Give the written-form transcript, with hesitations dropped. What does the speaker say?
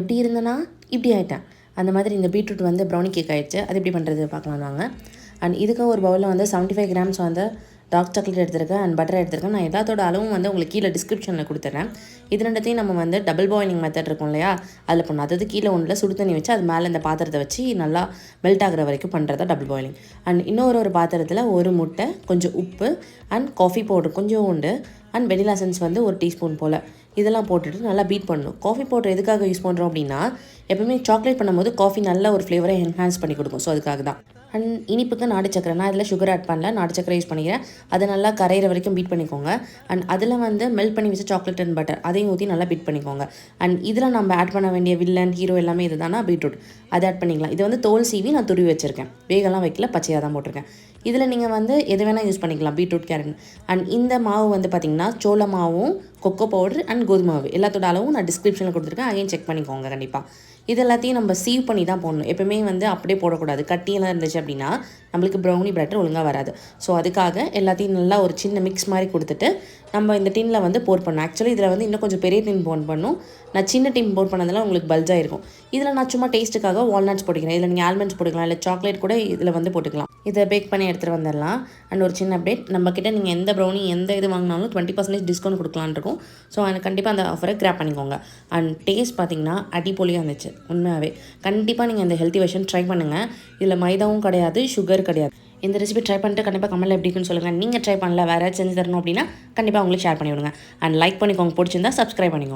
எப்படி இருந்தேன்னா இப்படி ஆகிட்டேன். அந்த மாதிரி இந்த பீட்ரூட் வந்து ப்ரௌனி கேக் ஆகிடுச்சு. அது எப்படி பண்ணுறது பார்க்கலாம் வாங்க. அண்ட் இதுக்கு ஒரு பவுலில் வந்து 75 கிராம்ஸ் வந்து டார்க் சாக்லேட் எடுத்துருக்கேன் அண்ட் பட்டர் எடுத்துருக்கேன். நான் எல்லாத்தோட அளவும் வந்து உங்களுக்கு கீழே டிஸ்கிரிப்ஷனில் கொடுத்துட்றேன். இது ரெண்டத்தையும் நம்ம வந்து டபுள் பாயிலிங் மெத்தட் இருக்கும் இல்லையா, அதில் பண்ணணும். அதாவது கீழே ஒன்றில் சுடு தண்ணி வச்சு அது மேலே இந்த பாத்திரத்தை வச்சு நல்லா மெல்ட் ஆகிற வரைக்கும் பண்ணுறதா டபுள் பாயிலிங். அண்ட் இன்னொரு பாத்திரத்தில் ஒரு முட்டை, கொஞ்சம் உப்பு அண்ட் காஃபி பவுடர் கொஞ்சம் உண்டு அண்ட் வெனிலா எசன்ஸ் வந்து ஒரு டீஸ்பூன் போல் இதெல்லாம் போட்டுட்டு நல்லா பீட் பண்ணணும். காஃபி பவுடர் எதுக்காக யூஸ் பண்ணுறோம் அப்படின்னா, எப்பவுமே சாக்லேட் பண்ணும்போது காஃபி நல்ல ஒரு ஃப்ளேவரை என்ஹான்ஸ் பண்ணி கொடுக்கும். ஸோ அதுக்காக தான். அண்ட் இனிப்புக்கு நாட்டு சக்கரை, நான் இதில் சுகர் ஆட் பண்ணல, நாட்டு சக்கரை யூஸ் பண்ணிக்கிறேன். அதை நல்லா கரையிற வரைக்கும் பீட் பண்ணிக்கோங்க. அண்ட் அதில் வந்து மெல்ட் பண்ணி வச்ச சாக்லேட் அண்ட் பட்டர் அதையும் ஊற்றி நல்லா பீட் பண்ணிக்கோங்க. அண்ட் இதில் நம்ம ஆட் பண்ண வேண்டிய வில்லன் ஹீரோ எல்லாமே இது தானே, பீட்ரூட் அதை ஆட் பண்ணிக்கலாம். இது வந்து தோல் சீவி நான் துருவி வச்சுருக்கேன், வேகலாம் வைக்கல, பச்சையாக தான் போட்டிருக்கேன். இதில் நீங்கள் வந்து எது வேணால் யூஸ் பண்ணிக்கலாம், பீட்ரூட், கேரட். அண்ட் இந்த மாவு வந்து பார்த்திங்கன்னா சோள மாவும் கொக்கோ பவுடர் அண்ட் கோதுமை மாவு எல்லாத்தோட அளவும் நான் டிஸ்கிரிப்ஷனில் கொடுத்துருக்கேன். அதையும் செக் பண்ணிக்கோங்க கண்டிப்பாக. இது எல்லாத்தையும் நம்ம சீவ் பண்ணி தான் போடணும். எப்பவுமே வந்து அப்படியே போடக்கூடாது. கட்டியெல்லாம் இருந்துச்சு அப்படின்னா நம்மளுக்கு ப்ரௌனி பேட்டர் ஒழுங்காக வராது. ஸோ அதுக்காக எல்லாத்தையும் நல்லா ஒரு சின்ன மிக்ஸ் மாதிரி கொடுத்துட்டு நம்ம இந்த டின்னில் வந்து போர் பண்ணணும். ஆக்சுவலி இதில் வந்து இன்னும் கொஞ்சம் பெரிய டின் போர் பண்ணணும். நான் சின்ன டின் போர் பண்ணதில் உங்களுக்கு பல்ஜாக இருக்கும். இதில் நான் சும்மா டேஸ்ட்டுக்காக வால்நட்ஸ் போட்டுக்கிறேன். இதில் நீங்கள் ஆல்மண்ட்ஸ் போட்டுக்கலாம், இல்லை சாக்லேட் கூட இதில் வந்து போட்டுக்கலாம். இதை பேக் பண்ணி எடுத்துகிட்டு வந்துடலாம். அண்ட் ஒரு சின்ன அப்டேட், நம்மக்கிட்ட நீங்கள் எந்த ப்ரௌனி எந்த இது வாங்கினாலும் 20% டிஸ்கவுண்ட் கொடுக்கலான்னு இருக்கும். ஸோ எனக்கு கண்டிப்பாக அந்த ஆஃபரை கிராப் பண்ணிக்கோங்க. அண்ட் டேஸ்ட் பார்த்திங்கன்னா அடிப்பொலியாக இருந்துச்சு உண்மையாகவே. கண்டிப்பாக நீங்கள் இந்த ஹெல்த்தி வெர்ஷன் ட்ரை பண்ணுங்கள். இதில் மைதாவும் கிடையாது, சுகர் கிடையாது. இந்த ரெசிபி ட்ரை பண்ணிட்டு கண்டிப்பாக கமெண்ட்டில் எப்படி இருக்குன்னு சொல்லுங்கள். நீங்கள் ட்ரை பண்ணல, வேறு ஏதாவது செஞ்சு தரணும் அப்படின்னா கண்டிப்பாக உங்களுக்கு ஷேர் பண்ணி விடுங்க. அண்ட் லைக் பண்ணிக்கோங்க, பிடிச்சிருந்தா சப்ஸ்கிரைப் பண்ணிக்கோங்க.